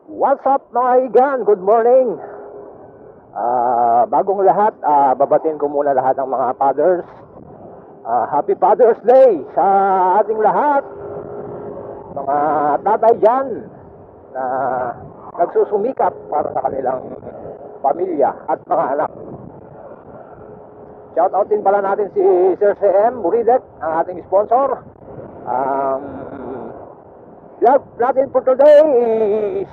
What's up mga igan? Good morning. Bagong lahat, babatiin ko muna lahat ng mga fathers. Happy Father's Day sa ating lahat. Mga tatay dyan na nagsusumikap para sa kanilang pamilya at mga anak. Shoutout din pala natin si Sir CM Buridek, ang ating sponsor. Vlog natin for today is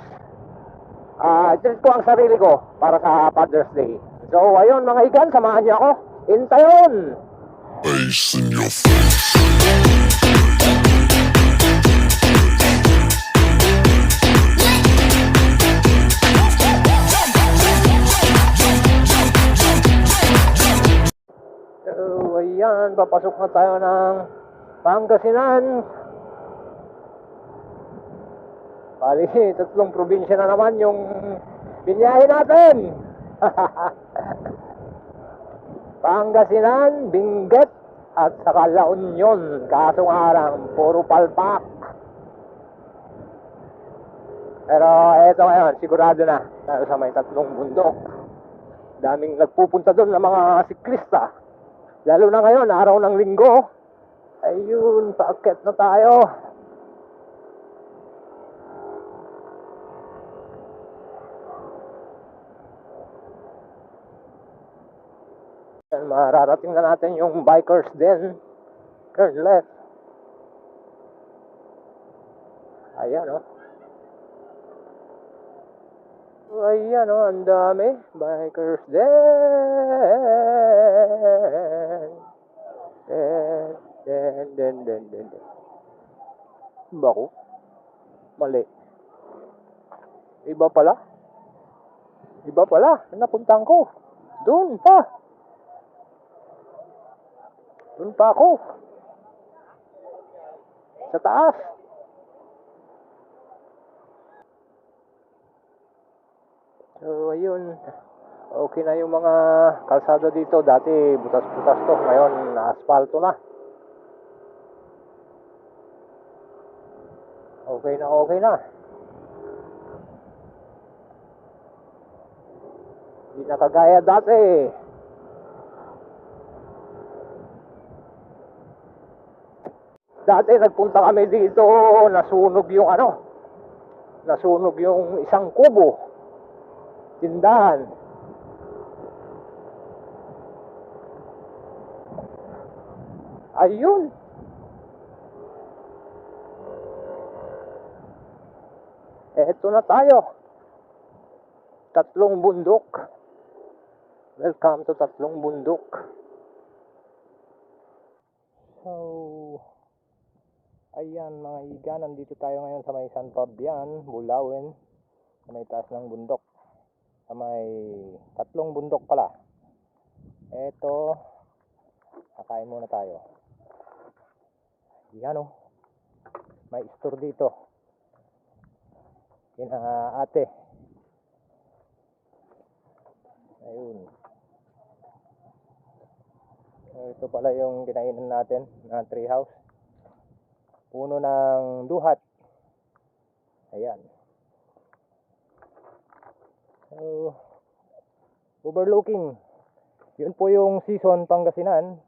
treat ko ang sarili ko para sa Father's Day. So ayun mga igan, samahan niyo ako. Intayon! Face in your face. So ayan, papasok na tayo ng Pangasinan. Bali, 3 probinsya na naman yung binyahe natin. Pangasinan, Benguet, at saka La Union. Kasong arang, puro palpak. Pero eto ngayon, sigurado na tayo sa may 3 bundok. Daming nagpupunta doon ng mga siklista. Lalo na ngayon, araw ng linggo. Ayun, paakyat na tayo. Mararating na natin yung bikers din. Turn left. Ayan o. Ayan o, ang dami. Bikers din. Den. Bako. Mali. Iba pala. Napuntahan ko. Doon pa ako. Sa taas. So, ayun. Okay na yung mga kalsada dito. Dati butas-butas to. Ngayon, na-asfalto na. Okay na. Hindi na kagaya dati. Dati nagpunta kami dito, nasunog yung isang kubo, tindahan. Ayun. Eto na tayo. 3 bundok. Welcome to 3 bundok. So, ayan mga iga, nandito tayo ngayon sa may San Fabian, Bulawin, sa may taas ng bundok. Sa may 3 bundok pala. Eto, kakain muna tayo. Ayan o, may store dito. Ate. Ayun. Ito pala yung kinainan natin na tree house. Puno ng duhat. Ayan. So, overlooking. Yun po yung season Pangasinan.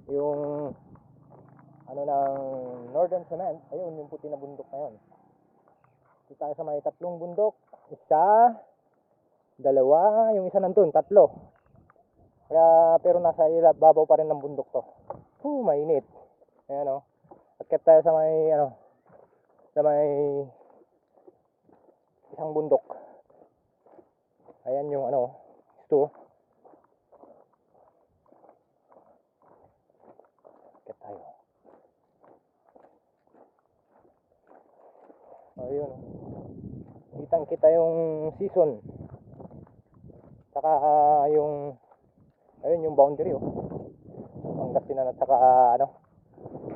Yung ng Northern Cement. Ayun, yung puti na bundok na yun. Dito tayo sa may 3 bundok. 1, 2, yung isa nandun, 3. Kaya, pero nasa babaw pa rin ng bundok to. Mainit. Ayan o. Akyat tayo sa may isang bundok. Ayan yung store. Akyat tayo. Ayun. Kitang-kita yung season. Saka yung boundary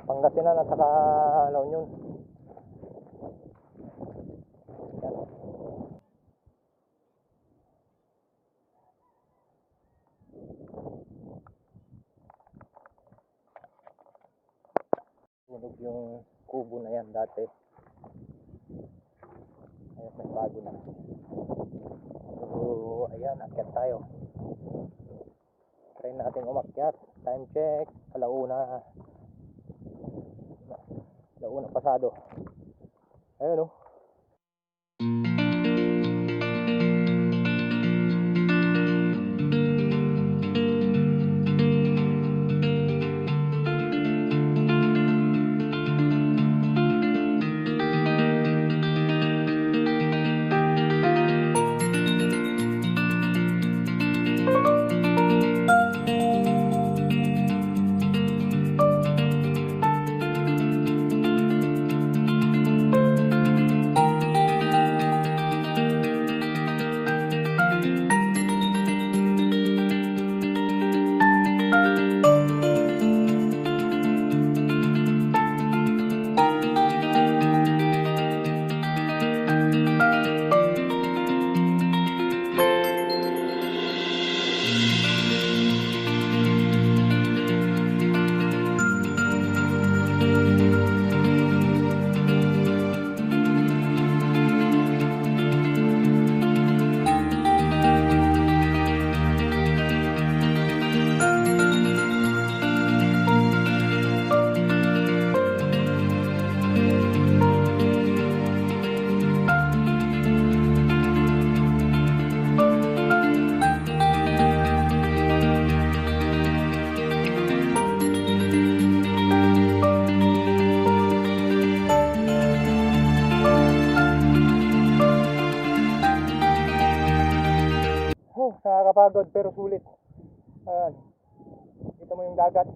Pangasinan at saka La Union. Yan. Sunog yung kubo na yan dati. Ayun, may bago Ayan, akyat tayo. Try natin umakyat. Time check. Alauna pasado. Ayun, oh. Nakakapagod pero sulit. Ayan. Kita mo yung dagat.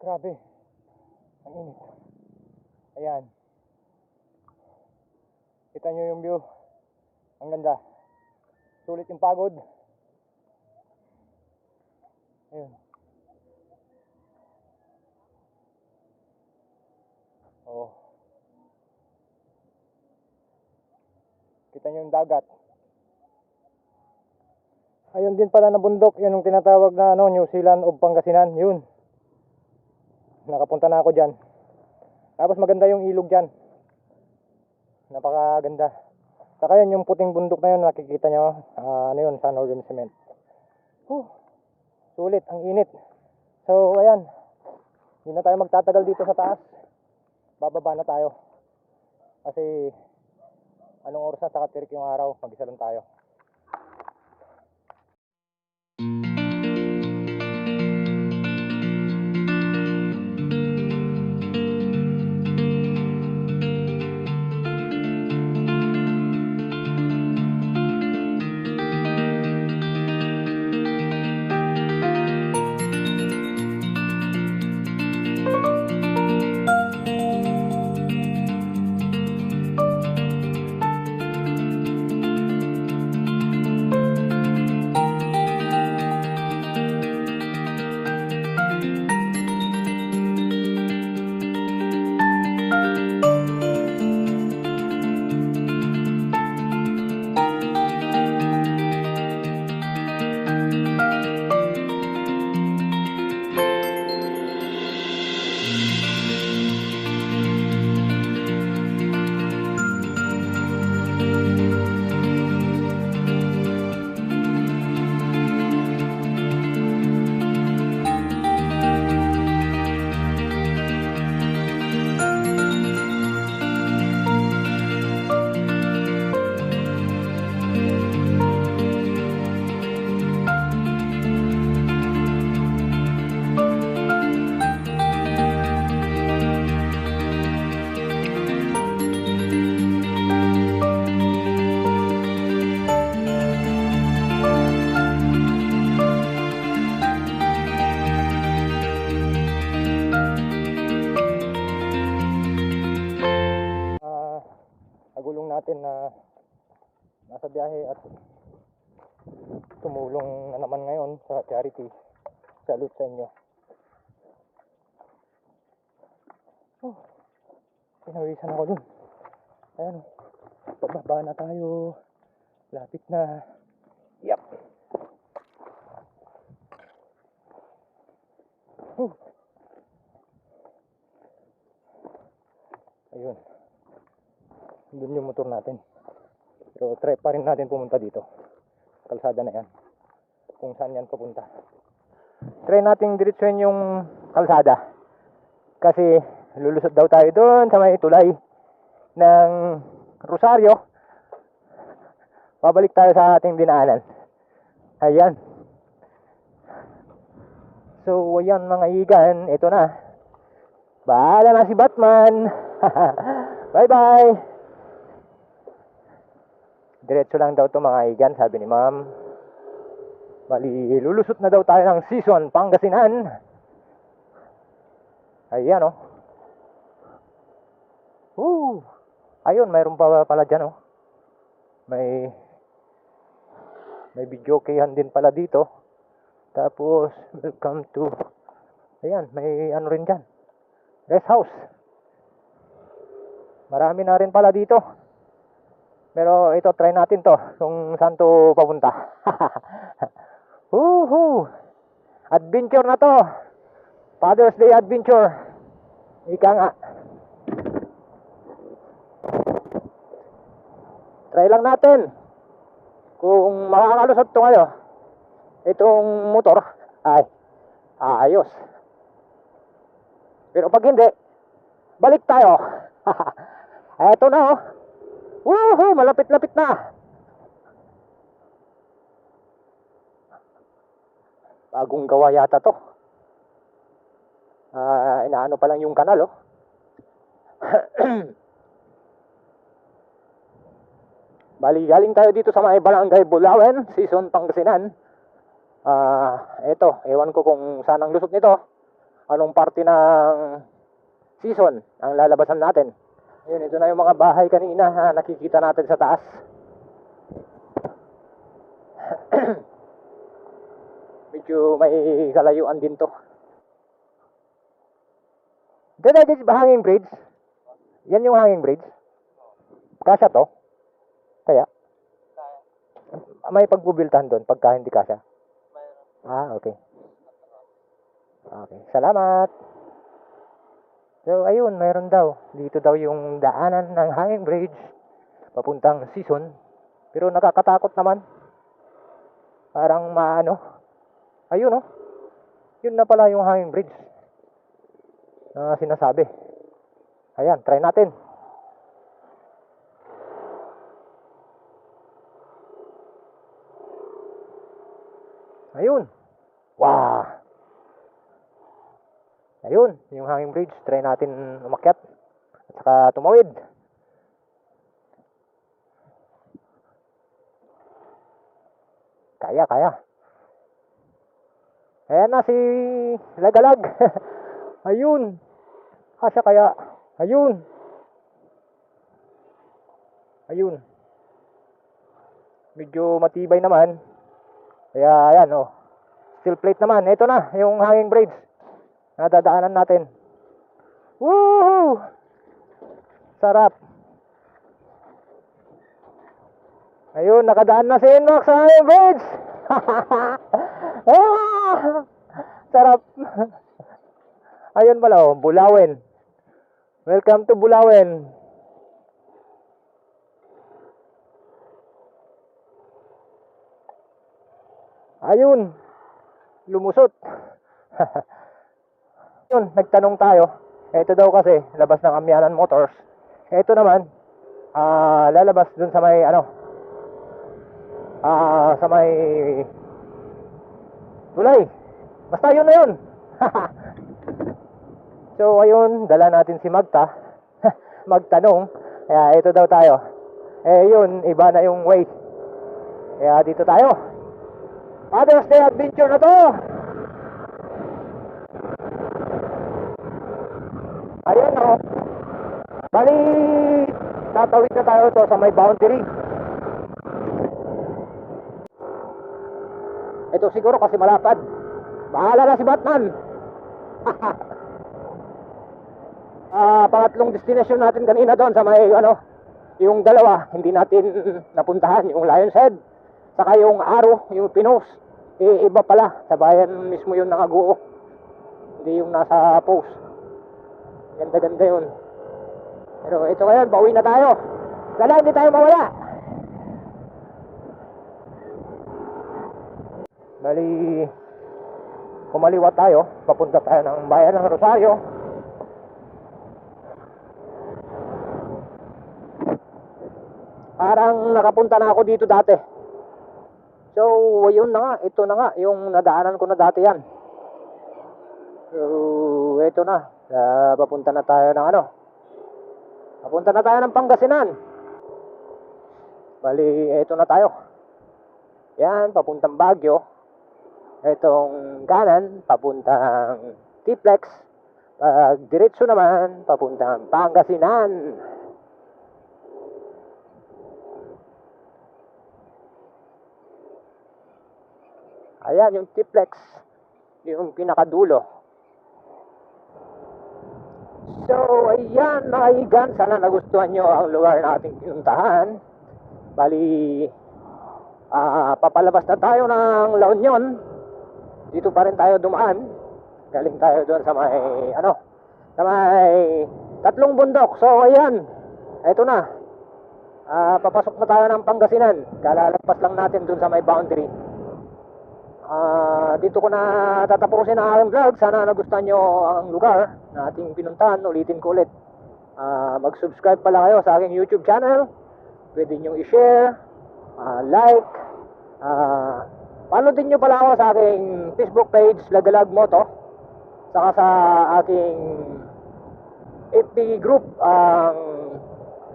Grabe. Ang init. Ayan. Kita nyo yung view. Ang ganda. Sulit yung pagod. Ayun. Oh. Kita nyo yung dagat. Ayun din pala na bundok. Yun yung tinatawag na New Zealand o Pangasinan. Yun. Nakapunta na ako dyan. Tapos maganda yung ilog dyan. Napakaganda. Saka yun yung puting bundok na yun, nakikita nyo. Ano yun, San Organ Cement. Sulit, ang init. So ayan, hindi na tayo magtatagal dito sa taas. Bababa na tayo. Kasi anong oras na, saka tirik yung araw. Mag-isa lang tayo. kagulong natin na nasa biyahe at tumulong na naman ngayon sa charity. Salute sa inyo. Oh, pinawisan ako dun. Ayan, bababa na tayo. Lapit na. Yep. Ayun. Doon yung motor natin. Pero try pa rin natin pumunta dito. Kalsada na yan. Kung saan yan papunta. Try natin diretsuhin yung kalsada. Kasi lulusot daw tayo doon sa may tulay ng Rosario. Babalik tayo sa ating dinaanan. Ayan. So, ayan mga igan. Ito na. Bahala na si Batman. Bye-bye. Diretso lang daw to mga igan, sabi ni ma'am. Bali, lulusot na daw tayo ng Season, Pangasinan. Ayan, oh. Ayun, mayroon pa pala dyan, oh. May videokehan din pala dito. Tapos, welcome to... Ayan, may ano rin dyan. Rest house. Marami na rin pala dito. Pero ito, try natin to. Kung saan to papunta. Adventure na to. Father's Day adventure. Ika nga. Try lang natin. Kung makakalusot to ngayon, itong motor, ay ayos. Pero pag hindi, balik tayo. Eto na, oh. Malapit-lapit na. Bagong gawa yata to. Inaano pa lang yung kanal, oh. Bali, galing tayo dito sa may Barangay Bulawen, Season, Pangasinan. Eto, ewan ko kung saan ang lusot nito. Anong parte ng Season ang lalabasan natin. Ayun, ito na yung mga bahay kanina nakikita natin sa taas. Medyo may kalayuan din to. Dito ba hanging bridge? Yan yung hanging bridge? Kasya to? Kaya? May pagbubiltahan doon pagka hindi kasya? Okay. Okay, salamat. So, ayun, mayroon daw. Dito daw yung daanan ng hanging bridge papuntang Season. Pero nakakatakot naman. Parang maano. Ayun, oh. Yun na pala yung hanging bridge na sinasabi. Ayan, try natin. Ayun. Wow. Ayun, yung hanging bridge. Try natin umakyat at saka tumawid. Kaya. Ayan na si Lagalag. Ayun. Kasya kaya. Ayun. Medyo matibay naman. Kaya ayan, oh. Steel plate naman. Ito na, yung hanging bridge na dadaanan natin. Woohoo! Sarap. Ayun, nakadaan na si Inmax sa hanging bridge. Sarap. Ayun pala, oh, Bulawen. Welcome to Bulawen. Ayun, lumusot. Yun, nagtanong tayo. Ito daw kasi, labas ng Amyanan Motors. Ito naman, lalabas dun sa may, sa may tulay. Basta yun na yun. So, ayun, dala natin si Magta. Magtanong. Kaya, ito daw tayo. Yun, iba na yung way. Kaya, dito tayo. Father's Day adventure na to. Ayun, oh. Bali, Tatawid na tayo to sa may boundary. Ito siguro kasi malapad. Bahala na si Batman. Pangatlong destination natin kanina doon sa may yung dalawa hindi natin napuntahan, yung Lion's Head saka yung Arrow, yung Pinos. Iba pala, sa bayan mismo yun nakaguo, hindi yung nasa post. Ganda yun. Pero ito ngayon, pauwi na tayo. Sana hindi tayo mawala. Bali, kumaliwa tayo, papunta tayo ng bayan ng Rosario. Parang nakapunta na ako dito dati. So, yun na nga, ito na nga, yung nadaanan ko na dati yan. So, ito na, papunta na tayo ng papunta na tayo ng Pangasinan. Bali, ito na tayo. Yan, papuntang Baguio. Itong kanan, papuntang Tiplex. Pag diretso naman, papuntang Pangasinan. Ayan, yung Tiplex, yung pinakadulo. So, ayan mga higan, sana nagustuhan nyo ang lugar na ating pinuntahan. Bali, papalabas na tayo ng La Union. Dito pa rin tayo dumaan. Galing tayo doon sa may, sa may tatlong bundok. So, ayan, eto na. Papasok na tayo ng Pangasinan. Kalalagpas lang natin doon sa may boundary. Dito ko na tatapusin ang aking vlog. Sana nagustuhan nyo ang lugar na ating pinuntahan. Ulitin ko ulit, mag-subscribe pala kayo sa aking YouTube channel. Pwede nyo i-share, like, follow din nyo pala ako sa aking Facebook page, Lagalag Moto, saka sa aking FB group,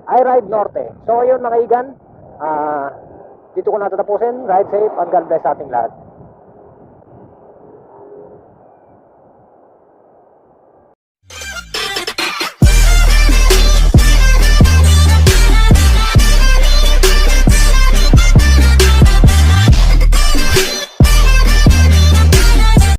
I Ride Norte. So yun mga igan, dito ko na tatapusin. Ride safe and God bless sa ating lahat.